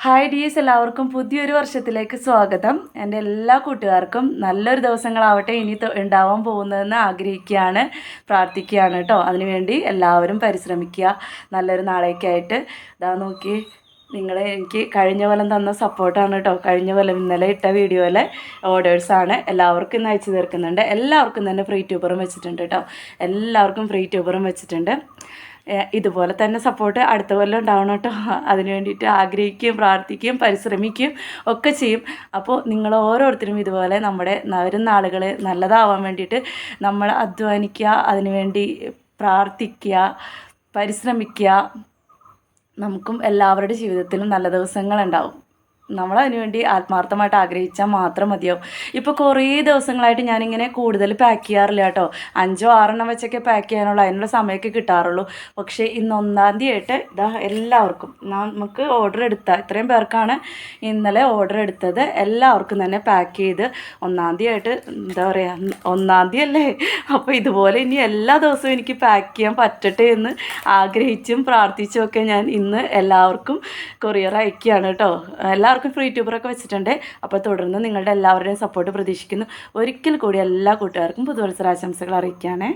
Hi dears, എല്ലാവർക്കും പുതിയൊരു വർഷത്തിലേക്ക് സ്വാഗതം. എൻ്റെ എല്ലാ കൂട്ടുകാർക്കും നല്ലൊരു ദിവസങ്ങളാവട്ടെ ഇനി ഉണ്ടാവാൻ പോകുന്നതെന്ന് ആഗ്രഹിക്കുകയാണ്, പ്രാർത്ഥിക്കുകയാണ് കേട്ടോ. അതിനുവേണ്ടി എല്ലാവരും പരിശ്രമിക്കുക നല്ലൊരു നാളേക്കായിട്ട്. ഇതാ നോക്കി, എനിക്ക് കഴിഞ്ഞ കൊല്ലം തന്ന സപ്പോർട്ടാണ് കേട്ടോ. കഴിഞ്ഞ കൊല്ലം ഇന്നലെ ഇട്ട വീഡിയോയിലെ ഓർഡേഴ്സാണ്. എല്ലാവർക്കും ഇന്ന് അയച്ചു തീർക്കുന്നുണ്ട്. എല്ലാവർക്കും തന്നെ ഫ്രീ ട്യൂബറും വെച്ചിട്ടുണ്ട് കേട്ടോ. എല്ലാവർക്കും ഫ്രീ ട്യൂബറും വെച്ചിട്ടുണ്ട്. ഇതുപോലെ തന്നെ സപ്പോർട്ട് അടുത്ത കൊല്ലം ഉണ്ടാവണം കേട്ടോ. അതിന് വേണ്ടിയിട്ട് ആഗ്രഹിക്കുകയും പ്രാർത്ഥിക്കുകയും പരിശ്രമിക്കുകയും ഒക്കെ ചെയ്യും. അപ്പോൾ നിങ്ങൾ ഓരോരുത്തരും ഇതുപോലെ നമ്മുടെ വരും നാളുകൾ നല്ലതാവാൻ വേണ്ടിയിട്ട് നമ്മൾ അധ്വാനിക്കുക, അതിനുവേണ്ടി പ്രാർത്ഥിക്കുക, പരിശ്രമിക്കുക. നമുക്കും എല്ലാവരുടെ ജീവിതത്തിലും നല്ല ദിവസങ്ങളുണ്ടാവും. നമ്മളതിനു വേണ്ടി ആത്മാർത്ഥമായിട്ട് ആഗ്രഹിച്ചാൽ മാത്രം മതിയാവും. ഇപ്പോൾ കുറേ ദിവസങ്ങളായിട്ട് ഞാനിങ്ങനെ കൂടുതൽ പാക്ക് ചെയ്യാറില്ല കേട്ടോ. 5 or 6 വെച്ചൊക്കെ പാക്ക് ചെയ്യാനുള്ള അതിനുള്ള സമയമൊക്കെ കിട്ടാറുള്ളൂ. പക്ഷേ ഇന്ന് 1-ാം തീയതി ആയിട്ട് ഇതാ എല്ലാവർക്കും നമുക്ക് ഓർഡർ ഇത്രയും പേർക്കാണ് ഇന്നലെ ഓർഡർ എടുത്തത്. എല്ലാവർക്കും തന്നെ പാക്ക് ചെയ്ത് 1-ാം തീയതി ആയിട്ട്, എന്താ പറയുക, 1-ാം തീയതി അല്ലേ. അപ്പോൾ ഇതുപോലെ ഇനി എല്ലാ ദിവസവും എനിക്ക് പാക്ക് ചെയ്യാൻ പറ്റട്ടെ എന്ന് ആഗ്രഹിച്ചും പ്രാർത്ഥിച്ചും ഒക്കെ ഞാൻ ഇന്ന് എല്ലാവർക്കും കൊറിയർ അയക്കുകയാണ് കേട്ടോ. എല്ലാവർക്കും ഫ്രീ ട്യൂബറൊക്കെ വെച്ചിട്ടുണ്ട്. അപ്പോൾ തുടർന്ന് നിങ്ങളുടെ എല്ലാവരുടെയും സപ്പോർട്ട് പ്രതീക്ഷിക്കുന്നു. ഒരിക്കൽ കൂടി എല്ലാ കൂട്ടുകാർക്കും പുതുവത്സരാശംസകൾ അറിയിക്കുകയാണേ.